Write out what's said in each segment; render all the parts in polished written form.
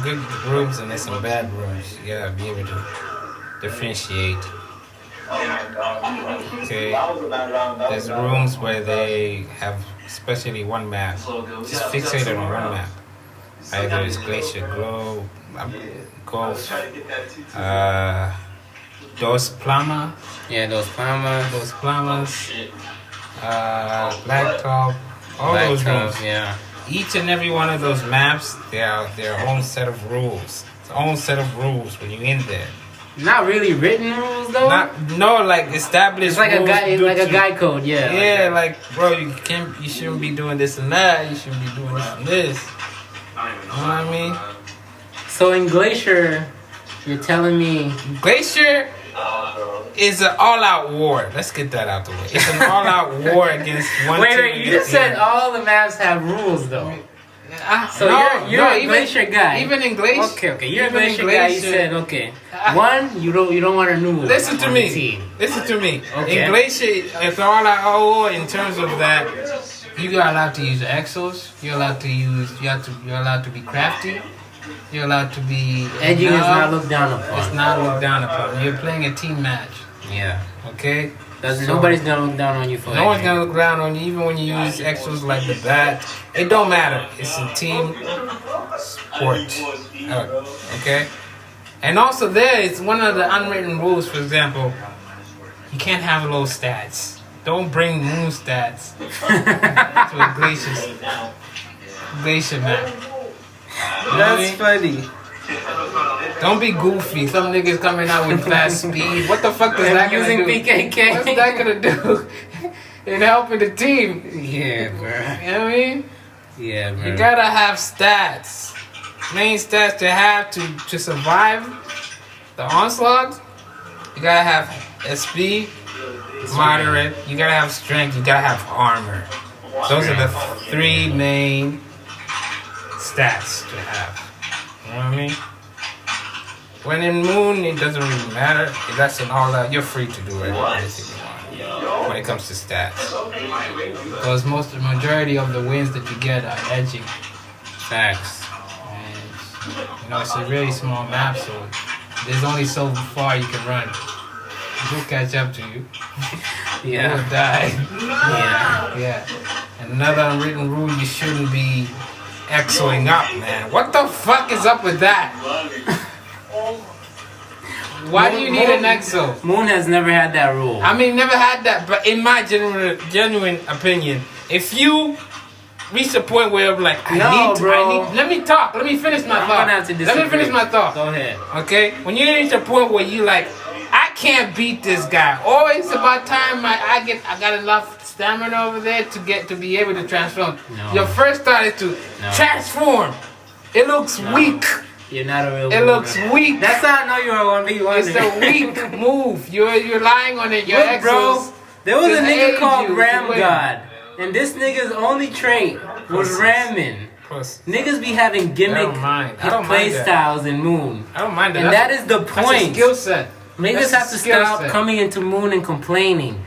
good rooms and there's some bad rooms. You gotta be able to differentiate. Okay, there's rooms where they have especially one map, just fixated on one map. Either it's Glacier Globe, Gulf, Dos Plama. Yeah, Dos Plamas, Blacktop, all those rooms. Yeah. Each and every one of those maps, they are their own set of rules. It's own set of rules when you're in there. Not really written rules though. Like established. It's like rules a guide code, yeah. Yeah, like bro, you shouldn't be doing this and that. You shouldn't be doing this and this. You know what I mean? So in Glacier, you're telling me Glacier is an all-out war. Let's get that out the way. It's an all-out war against one team. Wait, you just said all the maps have rules though. So you're a Glacier guy. Even in Glacier. Okay. You're a Glacier guy. You said okay. One, you don't want a new one. Listen to me. Okay. In Glacier, it's all out war in terms of that. You are allowed to use exos. You're allowed to be crafty. You're allowed to be edging is not looked down upon. It's not looked down upon. You're playing a team match. Yeah. Okay. Nobody's gonna look down on you for. No one's gonna look down on you, even when you use extras like the bat. It don't matter. It's a team sport. Okay. And also, there is one of the unwritten rules. For example, you can't have low stats. Don't bring moon stats to a glacier map. That's funny. Don't be goofy. Some niggas coming out with fast speed. What the fuck is that gonna do? PKK. What's that gonna do in helping the team? Yeah, bro. You know what I mean? Yeah, bro. You gotta have stats. Main stats to have to survive the onslaught. You gotta have SP, moderate. You gotta have strength. You gotta have armor. Those are the three main stats to have. You know what I mean? When in Moon, it doesn't really matter. That's an all-out. You're free to do anything you want when it comes to stats. Because the majority of the wins that you get are edging. Facts. And, it's a really small map, so there's only so far you can run. He'll catch up to you. Yeah. You'll die. Yeah. And another unwritten rule, you shouldn't be exoing up, man. What the fuck is up with that? Why do you need an exo? Moon has never had that rule. I mean, never had that, but in my genuine opinion, if you reach a point where I'm like, let me talk. Let me finish my thought. Let me finish my thought. Go ahead. Okay? When you reach a point where you like, I can't beat this guy. Or it's about time I got enough stamina over there to be able to transform. No. Your first thought is to transform. It looks weak. You're not a real It looks weak. That's how I know you're a 1v1. It's a weak move. You're lying on it. Your Look, exos. bro, there was a nigga called you Ram to win. God. And this nigga's only trait was ramming. Niggas be having gimmick play styles in Moon. I don't mind that. And that is the That's a point. skill set. Niggas have to stop coming into Moon and complaining.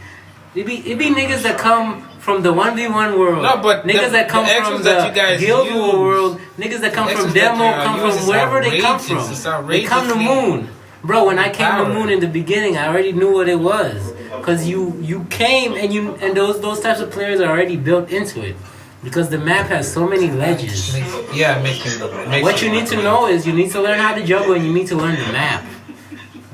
It be niggas that come from the 1v1 world. No, but niggas that come from the Guild War world. Niggas that come from Demo, come from wherever they come from. They come to Moon. Bro, when I came to Moon in the beginning, I already knew what it was. Cause you came and those types of players are already built into it. Because the map has so many ledges. What you need to know is you need to learn how to juggle and you need to learn the map.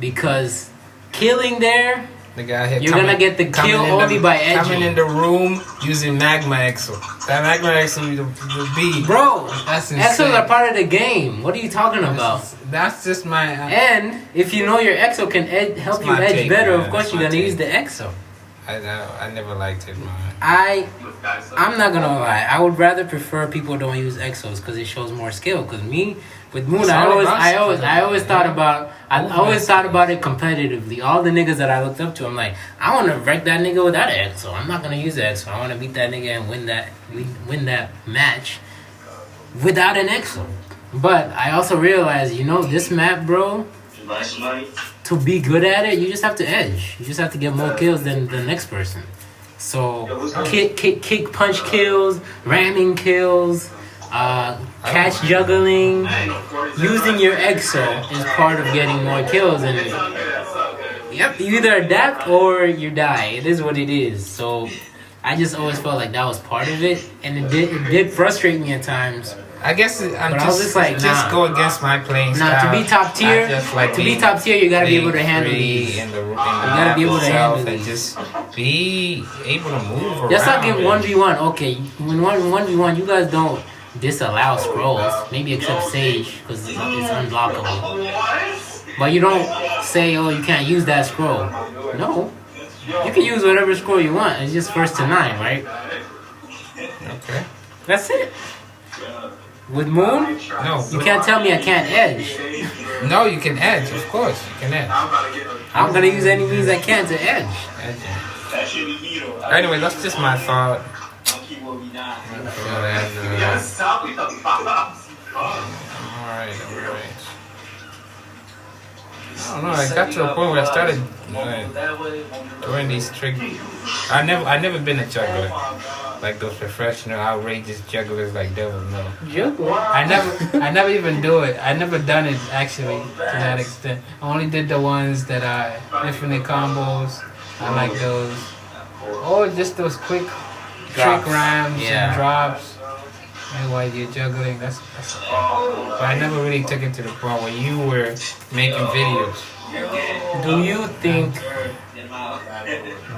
Because killing there, you're gonna get the kill only by edging. Coming in the room using Magma Exo. That Magma Exo will be. Bro, that's insane. Exos are part of the game. What are you talking about? That's just my. And if you know your Exo can help you edge better, of course you're gonna use the Exo. I never liked it, man. I'm not gonna lie. I would rather prefer people don't use Exos because it shows more skill. Because me with Moon, I always thought about it competitively. All the niggas that I looked up to, I'm like, I want to wreck that nigga without an Exo. I'm not gonna use the Exo. I want to beat that nigga and win that match without an Exo. But I also realized, this map, bro. To be good at it, you just have to edge. You just have to get more kills than the next person. So kick, punch kills, ramming kills, Catch juggling, using your exo is part of getting more kills, and yep, you either adapt or you die. It is what it is. So I just always felt like that was part of it, and it did frustrate me at times. I guess I was just like, nah. go against my playing style. To be top tier, you gotta be able to handle these. You gotta be able to handle these. And just be able to move around. Let's not get 1v1. Okay, when 1v1, you guys don't disallow scrolls. Maybe except Sage, because it's unblockable. But you don't say, oh, you can't use that scroll. No. You can use whatever scroll you want. It's just first to 9, right? Okay. That's it. With Moon? No. You can't tell me I can't edge. No, you can edge. Of course, you can edge. I'm going to use any means I can to edge. Anyway, that's just my thought. Alright. I don't know. I got to a point where I started doing these tricks. I never been a juggler, like those professional, outrageous jugglers like Devil. No. Juggler? I never even do it. I never done it actually to that extent. I only did the ones that are infinite combos. I like those. Or just those quick trick rams and drops. And while you're juggling, that's but I never really took it to the point where you were making videos. Do you think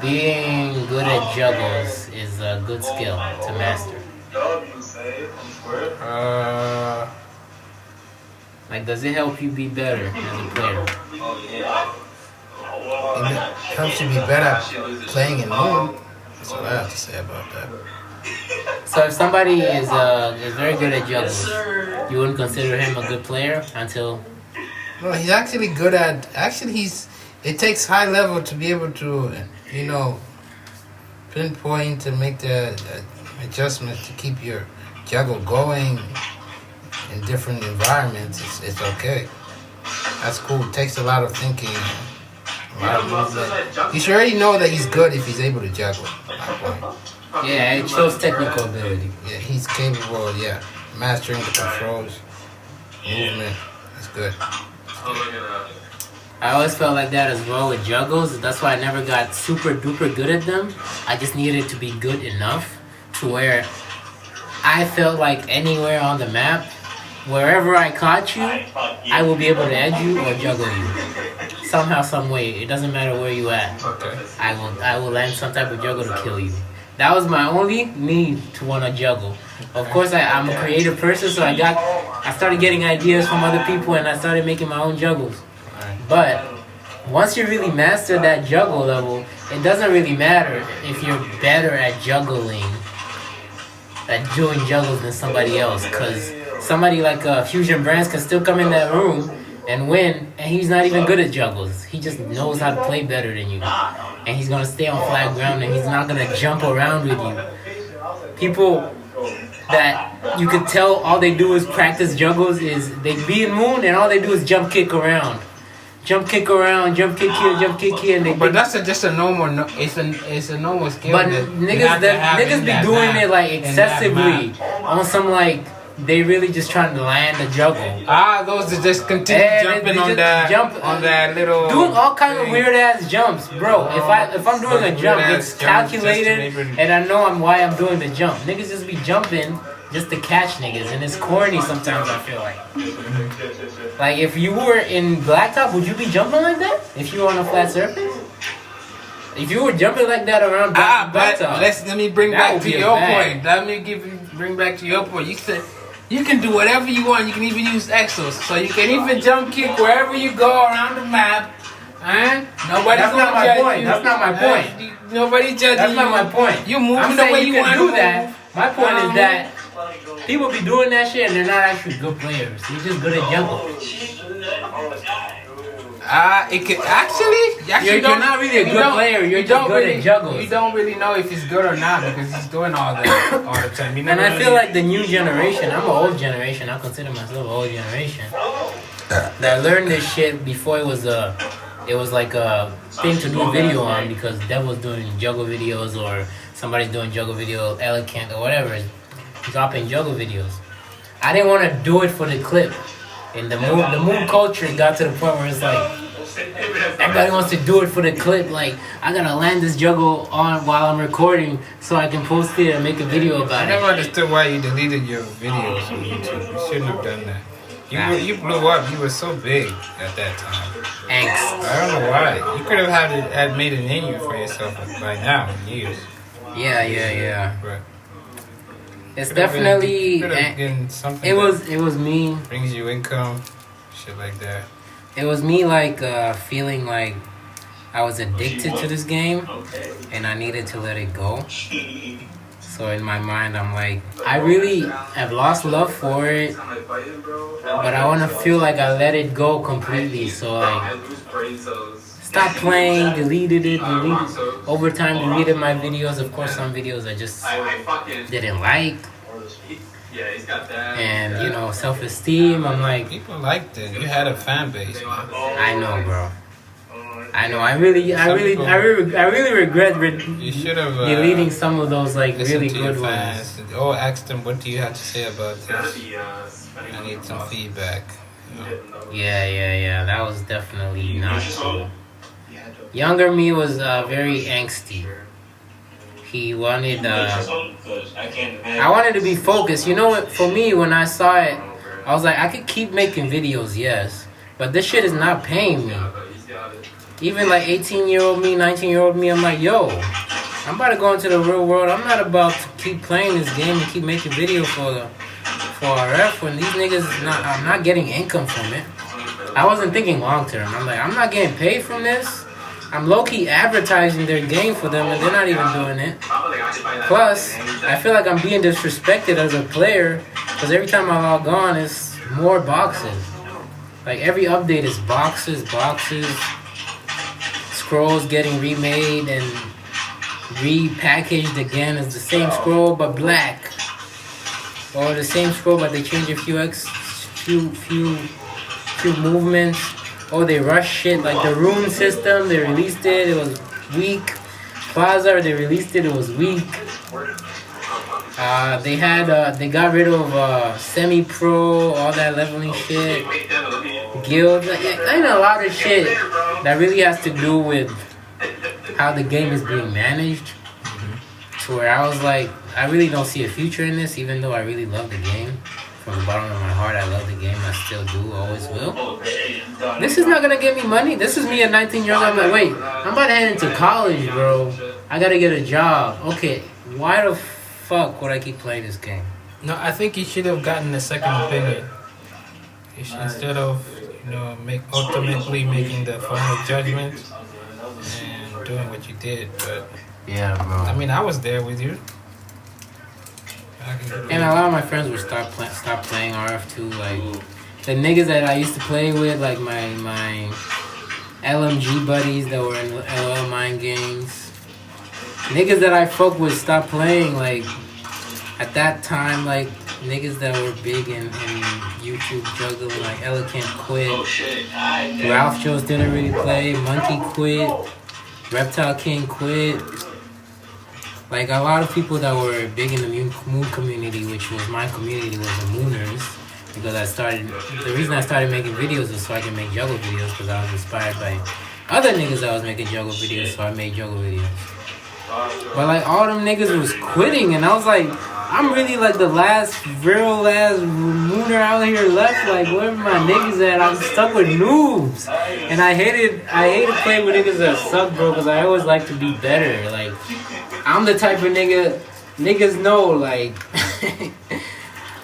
being good at juggles is a good skill to master? Like, does it help you be better as a player? It helps you be better at playing in Moon. That's what I have to say about that. So if somebody is very good at juggles, you wouldn't consider him a good player until... No, he's actually good at... Actually, it takes high level to be able to, pinpoint and make the adjustments to keep your juggle going in different environments. It's okay. That's cool. It takes a lot of thinking, a lot of movement. You should already know that he's good if he's able to juggle. Yeah, it shows technical ability. Yeah, he's capable of, mastering the controls, movement. That's good. I always felt like that as well with juggles. That's why I never got super duper good at them. I just needed to be good enough to where I felt like anywhere on the map, wherever I caught you, I will be able to edge you or juggle you. Somehow, some way. It doesn't matter where you at. Okay. I will land some type of juggle to kill you. That was my only need to want to juggle. Of course, I'm a creative person, so I started getting ideas from other people, and I started making my own juggles. But once you really master that juggle level, it doesn't really matter if you're better at juggling, at doing juggles than somebody else. Because somebody like Fusion Brands can still come in that room and win, and he's not even good at juggles. He just knows how to play better than you. And he's going to stay on flat ground, and he's not going to jump around with you. People that you could tell all they do is practice juggles is they be in Moon, and all they do is jump kick around. Jump kick around, jump kick here, and they. But that's just a normal. It's a normal skill. But niggas be doing it like excessively on some like they really just trying to land a juggle. Those are just continue jumping on that little. Doing all kinds of weird ass jumps, bro. If I'm doing a jump, it's calculated, and I know why I'm doing the jump. Niggas just be jumping just to catch niggas, and it's corny sometimes. I feel like. Like if you were in Blacktop, would you be jumping like that? If you were on a flat surface? If you were jumping like that around Blacktop, let me bring back to your point. Bring back to your point. You said you can do whatever you want. You can even use exos, so you can even jump kick wherever you go around the map. Nobody's That's not my point. That's not my point. Nobody judging you. That's not my point. You're moving the way you want to do that. My point is that people be doing that shit and they're not actually good players. They're just good at juggle. It could actually you're not really a good player. You're just good at juggles. You don't really know if he's good or not because he's doing all that all the time. And I feel like the new generation. I'm an old generation. I consider myself an old generation. That learned this shit before it was like a thing to do a video on because Dev was doing juggle videos or somebody's doing juggle video, Elegant or whatever, dropping juggle videos. I didn't want to do it for the clip. And the mood culture got to the point where it's like everybody wants to do it for the clip. Like, I gotta land this juggle on while I'm recording so I can post it and make a video I about never it. understood why you deleted your videos on YouTube. You shouldn't have done that. You blew up. You were so big at that time. Angst. I don't know why. You could have had made a name for yourself by now in years. Yeah. But It's could have definitely. been something. It was me. that brings you income, shit like that. It was me like feeling like I was addicted to this game and I needed to let it go. So in my mind, I'm like, I really have lost love for it, but I want to feel like I let it go completely. So like, stopped playing, deleted. Over time, deleted my videos. Of course, some videos I just didn't like. And you know, self-esteem. I'm like, People liked it. You had a fan base, man. I know, bro. I know. I really regret You should have deleting some of those like listened really to your good ones. fans. Or asked them, what do you have to say about this? I need some feedback. You know? Yeah. That was definitely not cool. Younger me was very angsty. He wanted. I wanted to be focused. You know what? For me, when I saw it, I was like, I could keep making videos, yes, but this shit is not paying me. Even like 18-year-old me, 19-year-old me, I'm like, yo, I'm about to go into the real world. I'm not about to keep playing this game and keep making videos for RF when these niggas, I'm not getting income from it. I wasn't thinking long term. I'm like, I'm not getting paid from this. I'm low-key advertising their game for them and they're not even doing it. Plus, I feel like I'm being disrespected as a player because every time I log on, it's more boxes. Like every update is boxes. Scrolls getting remade and repackaged again as the same scroll but black, or the same scroll but they change a few movements. Oh, they rush shit like the rune system. They released it was weak. Plaza, they released it was weak. They got rid of semi-pro, all that leveling shit. Guild, ain't a lot of shit that really has to do with how the game is being managed. To where I was like, I really don't see a future in this, even though I really love the game. From the bottom of my heart, I love the game. I still do, always will. This is not gonna get me money. This is me at 19-year-old. I'm like, wait, I'm about to head into college, bro. I gotta get a job. Okay, why the fuck would I keep playing this game? No, I think you should have gotten a second opinion. You should, instead of, ultimately making the final judgment and doing what you did. But Yeah, bro. I mean, I was there with you. And a lot of my friends would stop playing RF2. Like the niggas that I used to play with, like my LMG buddies that were in LL Mind Games. Niggas that I fuck with stopped playing. Like at that time, like niggas that were big in YouTube juggling, like Elegant quit. Ralph Jones didn't really play. Monkey quit. Reptile King quit. Like a lot of people that were big in the Moon community, which was my community, was the Mooners. Because the reason I started making videos was so I can make juggle videos, because I was inspired by other niggas that was making juggle videos, so I made juggle videos. But like all them niggas was quitting, and I was like, I'm really like the last Mooner out here left. Like where are my niggas at? I'm stuck with noobs, and I hated playing with niggas that suck, bro, because I always like to be better. Like I'm the type of niggas know, like,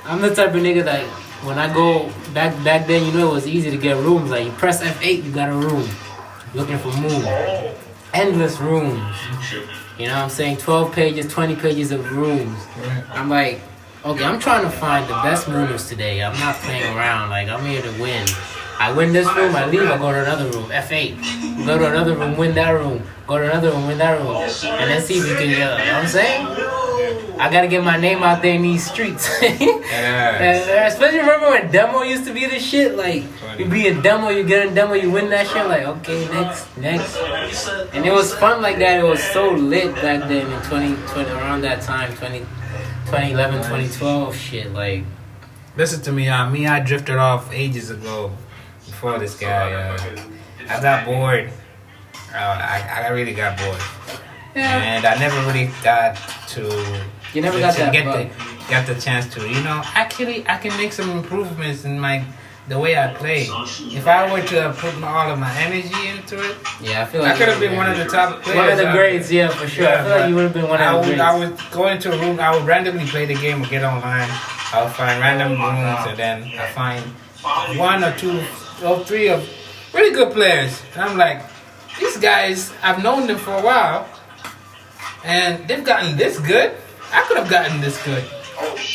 I'm the type of nigga that when I go back then, it was easy to get rooms. Like, you press F8, you got a room. Looking for moon. Endless rooms. You know what I'm saying? 12 pages, 20 pages of rooms. I'm like, okay, I'm trying to find the best mooners today. I'm not playing around. Like, I'm here to win. I win this room, I leave, I go to another room, F8. Go to another room, win that room. Go to another room, win that room. And then see if you can, you know what I'm saying? I gotta get my name out there in these streets. And especially remember when demo used to be the shit? Like, you be a demo, you get a demo, you win that shit. Like, okay, next. And it was fun like that. It was so lit back then in 2020, around that time, 2011, 2012 shit. Like, Listen to me, I drifted off ages ago before this guy. I got bored. I really got bored. Yeah. And I never really got to. You never got that bug. Got the chance to. Actually, I can make some improvements in the way I play. If I were to put all of my energy into it, yeah, I feel like I could have been one of the top players. One of the greats, yeah, for sure. I feel like you would have been one of the greats. I would go into a room. I would randomly play the game or get online. I would find random rooms, and then I find one or two or three of really good players, and I'm like, these guys, I've known them for a while, and they've gotten this good. I could have gotten this good.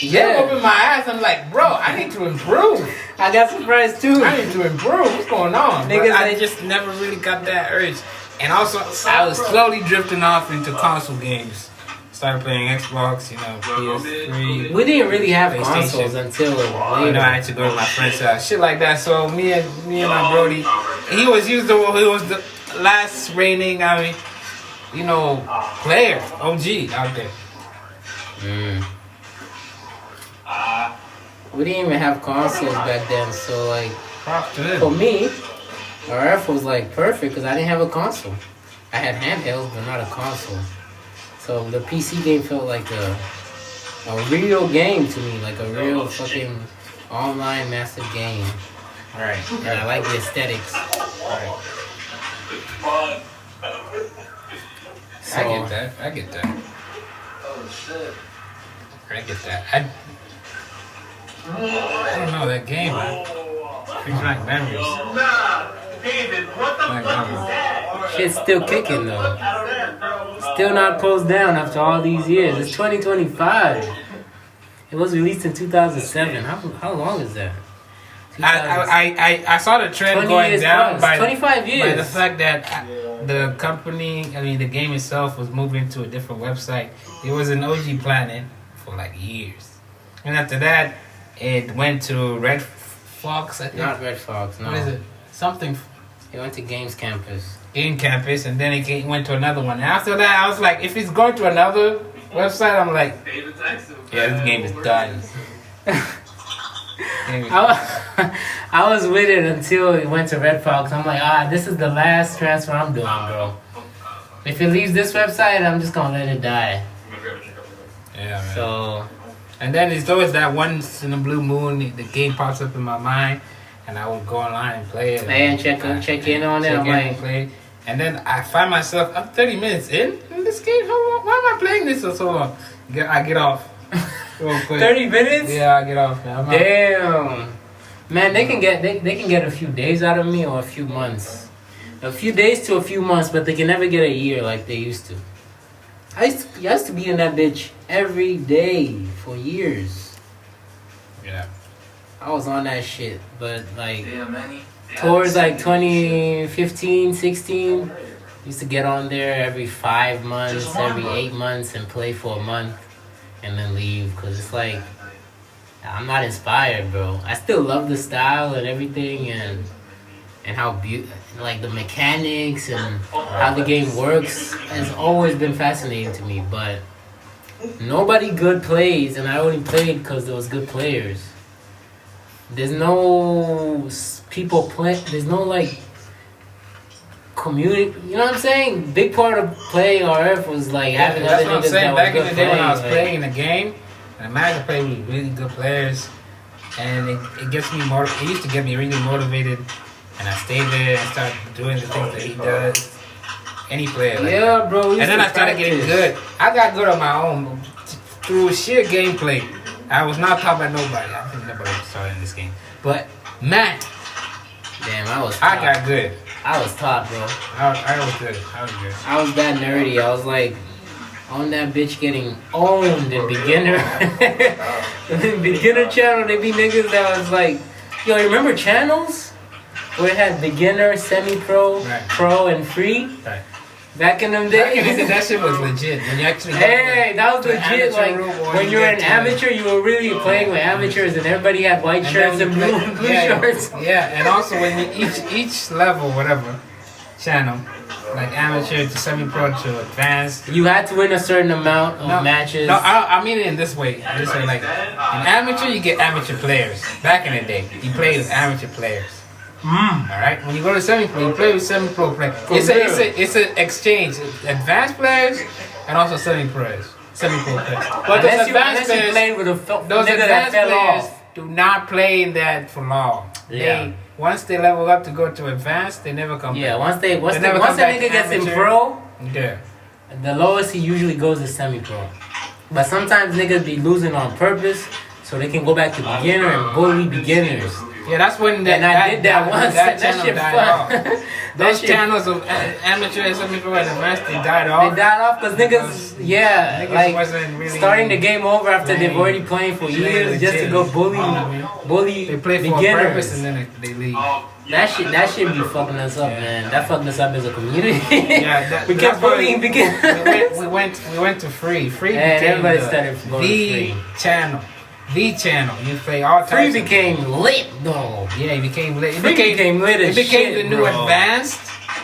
Yeah. They open my eyes. I'm like, bro, I need to improve. I got surprised too. I need to improve. What's going on? Niggas, I just never really got that urge. And also, I was slowly drifting off into console games. Started playing Xbox, PS3. We didn't really have consoles until later. I had to go to my friend's house, shit like that. So me and my Brody, he was the last reigning, player, OG out there. We didn't even have consoles back then, so like, Props to them. for me, RF was like perfect because I didn't have a console. I had handhelds, but not a console. So the PC game felt like a real game to me, like a real fucking online massive game. Right. And I like the aesthetics. Right. So, I get that. I get that. I don't know that game. Brings back memories. shit's still kicking though. Still not closed down after all these years. It's 2025. It was released in 2007. How long is that? I saw the trend 20 going years down plus. 25 years. by the fact that the company, the game itself was moving to a different website. It was an OG Planet for like years. And after that, it went to Red Fox, I think. Not Red Fox, no. What is it? Something. It went to Games Campus. Game Campus, and then it went to another one. And after that, I was like, if it's going to another website, I'm like, yeah, this game is done. I was with it until it went to Red Fox. I'm like, this is the last transfer I'm doing, bro. If it leaves this website, I'm just gonna let it die. Yeah, man. So, and then it's always that once in a blue moon, the game pops up in my mind, and I would go online and play it. and check in on it. I'm like, play. And then I find myself, I'm 30 minutes in this game. Why am I playing this for so long? I get off. Real quick. 30 minutes? Yeah, I get off. Man. Damn. Man, they can get a few days out of me or a few months. A few days to a few months, but they can never get a year like they used to. I used to be in that bitch every day for years. Yeah. I was on that shit, but like towards like 2015, 16, used to get on there every 5 months, every 8 months and play for a month and then leave because it's like I'm not inspired, bro. I still love the style and everything and how like the mechanics and how the game works has always been fascinating to me, but nobody good plays and I only played because there was good players. There's no people play. There's no like community. You know what I'm saying? Big part of playing RF was like having that's other what I'm niggas saying. that Back was in the good day when I was playing, playing the game, and Magic played with really good players, and it gets me more. It used to get me really motivated, and I stayed there and started doing the things that he does. Any player, like yeah, that. bro. And then I started getting good. I got good on my own through sheer gameplay. I was not taught by nobody. I think nobody started in this game, but man, Damn, I was. I got good. I was taught, bro. I was good. I was that nerdy. I was like on that bitch getting owned in beginner. In beginner channel, they be niggas that was like, yo, you remember channels where it had beginner, semi-pro, Right. pro, and free? Right. Back in them That days. shit was legit. When you actually Hey, that was the legit. amateur Like room or when you you were get an to- amateur, you were really playing with amateurs, and everybody had white shirts and blue yeah, shorts. Yeah, and also when you, each level, whatever, channel, like amateur to semi-pro to advanced. You had to win a certain amount of matches. No, I mean it in this way. Like in amateur, you get amateur players. Back in the day, you played with amateur players. All right. When you go to semi-pro, you play with semi-pro players. It's an exchange. Advanced players and also semi-pros. Semi-pro players. But those advanced players, played with those nigga that advanced fell players off. do not play in that for long. Yeah. Once they level up to go to advanced, they never come Yeah, back. once a never come back nigga to gets in amateur. pro, Yeah. the lowest he usually goes is semi-pro. But sometimes niggas be losing on purpose so they can go back to beginner and bully beginners. Yeah, that's when I did that once. That channel shit died fun. off. Those channels of amateur and semi-pro and advanced, they died off. They died off because niggas like wasn't really starting the game over after they've playing- already playing for years legit. just to go bully They play for a beginners. purpose and then they leave. That shit be fucking us up, man. That fucking us up as a community. Yeah, we kept that's why bullying beginners. we went to free. Free And became everybody the, started going to the free. channel. The channel. You play all types. Free of- became lit though. Yeah, it became lit. It Free became lit It as became shit, the new bro. advanced.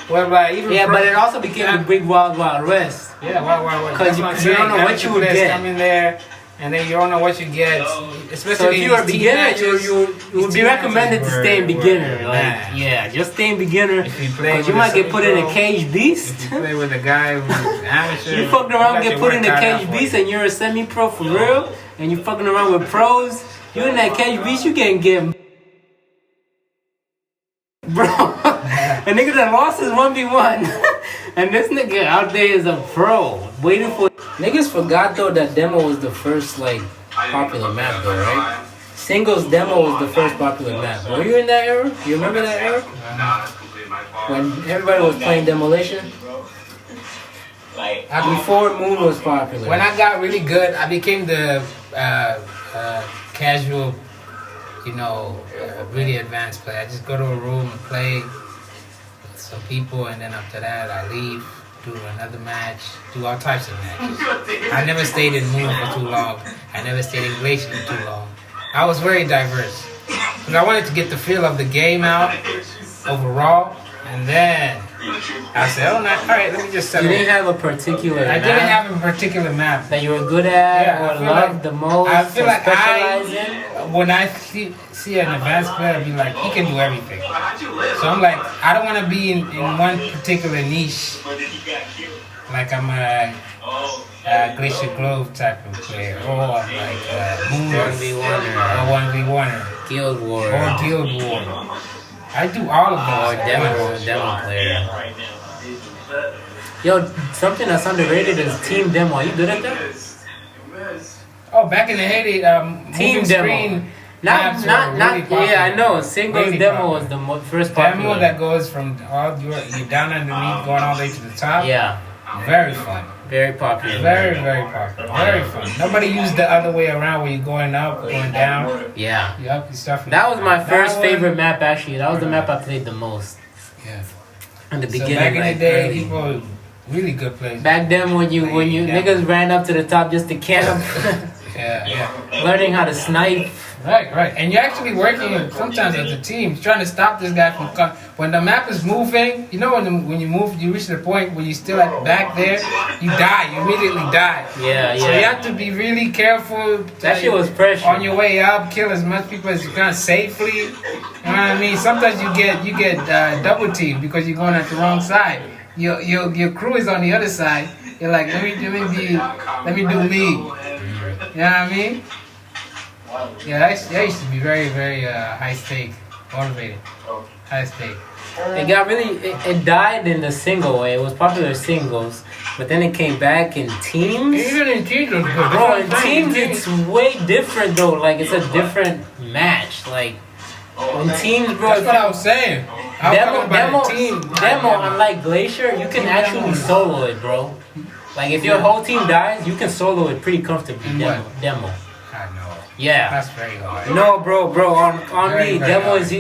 Whereby even Yeah, pro- but it also became the big wild west. Yeah, why? 'Cause you don't know what you would get. Come in there, and then you don't know what you get. Especially So if you were a these team beginner, matches, you would these be team recommended to matches stay in were beginner. Like, mad. yeah, just stay in beginner. If you play Because you with might a get put in a semi-pro, cage beast. If you play with a guy who's amateur, You fucking around, got get your put in work a cut out cage for beast, you. and you're a semi-pro for real, and you fucking around with pros. You in that cage beast, you can't get. Bro, a nigga that lost is 1v1. And this nigga out there is a pro. Waiting for. Niggas forgot though that demo was the first, like, popular map though, right? Singles demo was the first popular map. Were you in that era? You remember that era? When everybody was playing Demolition? Before Moon was popular. When I got really good, I became the casual, really advanced player. I just go to a room and play with some people, and then after that, I leave, do another match, do all types of matches. I never stayed in Moon for too long. I never stayed in Glacier for too long. I was very diverse because I wanted to get the feel of the game out overall, and then I said, all right, let me just You settle. didn't have a particular I map didn't have a particular map. that you were good at Yeah, I or feel loved like- the most I feel or like specialize in? when I see an advanced player, I'd be like, he can do everything. So I'm like, I don't want to be in one particular niche. Like I'm a Glacier Grove type of player, or I'm like Moon 1v1er. or 1v1er, Guild War. or Guild War. I do all of Or those. demo player. Yo, something that's underrated is team demo. Are you good at that? Oh, back in the heyday, Team moving demo. screen Not, maps not, were not. really popular. Yeah, I know. Singles Really demo popular. was the first popular. Demo that goes from you're down underneath, going all the way to the top. Yeah, Very fun. very popular. Very, very popular. Very fun. Nobody used the other way around where you're going up, going down. Yeah. You up, you stuff. That was my first one- favorite map. Actually, that was the map I played the most Yeah. in the So beginning. back in like, the day, early. people really good players. Back then, when you Yeah. niggas ran up to the top just to camp, Yeah. learning how to snipe. Right. And you're actually working sometimes as a team, trying to stop this guy from coming. When the map is moving, when you move, you reach the point where you still like back there, you die. You immediately die. Yeah, So you yeah. have to be really careful. That shit was pressure. On your way up, kill as much people as you can safely. You know what I mean? Sometimes you get double teamed because you're going at the wrong side. Your crew is on the other side. You're like, let me do me. You know what I mean? Yeah, that used to be very, very high stake, motivated, high stake. It got really. It died in the single way. It was popular singles, but then it came back in teams. Even in teams, it was good. Bro, in teams it's way different though. Like it's a different match. Like in teams, bro. That's what I was saying. I was talking about a team. Demo. Unlike Glacier, you can actually solo it, bro. Like if your whole team dies, you can solo it pretty comfortably. In Demo. I know. Yeah. That's very hard. No, bro. On Very, me, very demo hard. is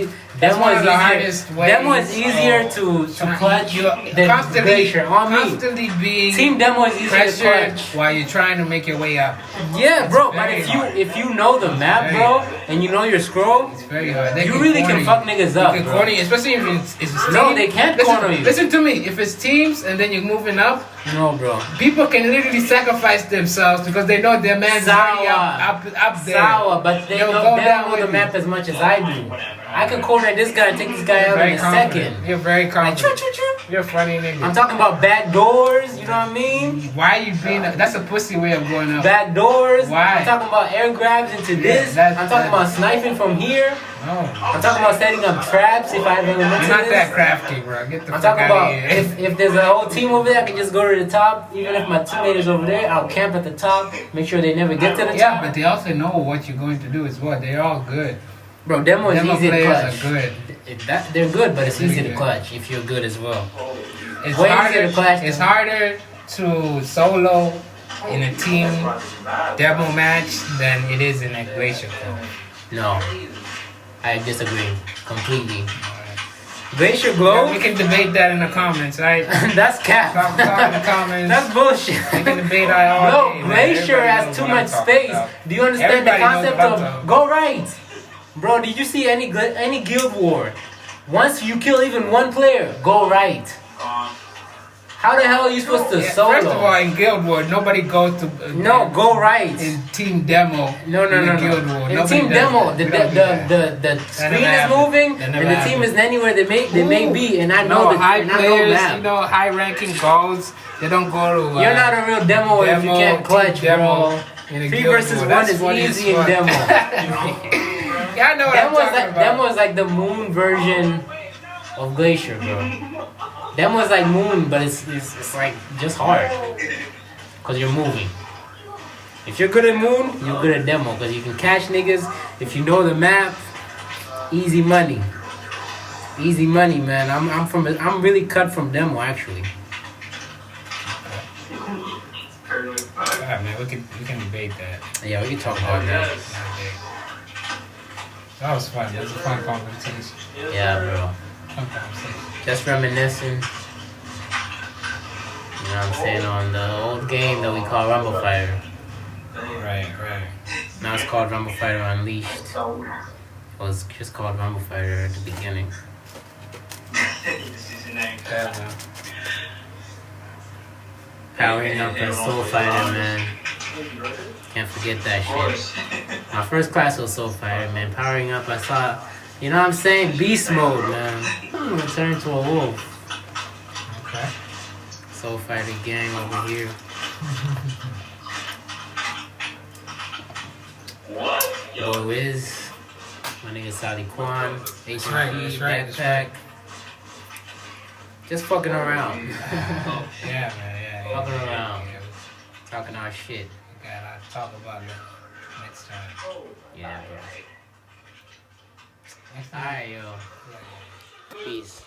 That's one of the easier. hardest ways. Demo is easier to clutch than constantly, Glacier. On me. constantly being Team Demo is easier to pressured clutch. while you're trying to make your way up. Yeah, bro. But very hard. if you know the map, Very bro, hard. and you know your scroll, It's very hard. They you really corner can fuck niggas up, They can bro. corner you, especially if it's No, team. they can't listen, corner you. Listen to me. If it's teams and then you're moving up, No, bro. people can literally sacrifice themselves because they know their man's already up there. Sour, but they Yo, don't, go they down don't know the with me. map as much as I do. I can corner this guy and take this guy out Very in a confident. second. You're very Like, confident. choo, choo, choo. You're a funny nigga. I'm talking about back doors, you know what I mean? Why you being? That's a pussy way of going up. Back doors. Why? I'm talking about air grabs into this. that's- I'm talking about sniping from here. No, I'm talking about setting up traps if I ever you're into not this. that crafty, bro. Get the I'm fuck talking out about of here. if there's a whole team over there, I can just go to the top. Even if my teammate is over there, I'll camp at the top. Make sure they never get to the Yeah, top. but they also know what you're going to do as well. They're all good. Bro, demo is Demo easy to players clutch. are good. They're good, but it's Really easy to good. clutch if you're good as well. It's Way harder. easier to clutch It's than- harder to solo in a team demo match than it is in a glacier. No, I disagree completely. Glacier Glow? We can debate that in the comments, right? That's cap. Talk in the comments. That's bullshit. We can debate that all No, day, man. Glacier Everybody has knows too what I'm much talking space. about. Do you understand Everybody the knows concept what I'm of talking go right? Bro, did you see any guild war? Once you kill even one player, go right. How the hell are you supposed to Yeah, solo? First of all, in Guild War, nobody goes to no, go right. in Team Demo. No, in the no. Guild War. In Nobody team does demo, that. the We don't do that. the screen is happen. moving That and never the team happens. is anywhere they may be, and I know No, the high and I know players, map. you know, high ranking goals, they don't go to. You're not a real demo if you demo, can't clutch, team demo bro. in a 3 Guild versus War. 1 That's is funny as easy in fuck. demo. Yeah, I know what I'm talking about. Demo is like the moon version of Glacier, bro. Demo is like moon, but it's like just hard. Cause you're moving. If you're good at moon, you're good at demo. Cause you can catch niggas. If you know the map, easy money. Easy money, man. I'm really cut from demo actually. Yeah, man, we can debate that. Yeah, we can talk about that. That was fun. That was a fun conversation. Yeah, bro. Fun conversation. Just reminiscing. You know what I'm saying? On the old game that we call Rumble Fighter. Right. Now it's called Rumble Fighter Unleashed. It was just called Rumble Fighter at the beginning. Yeah, man. Powering up in Soul Fighter, man. Can't forget that shit. My first class was Soul Fighter, man. Powering up, I saw, you know what I'm saying? Beast mode, man. I'm gonna turn into a wolf. Okay. Soul Fighter gang over here. Boy Wiz. My nigga Sally Kwan. HP, That's right. Backpack. Just fucking around. Yeah, man. Yeah. Fucking around. Yeah, Talking our shit. we gotta talk about it next time. Yeah, bro. Next time. Alright, yo. Peace.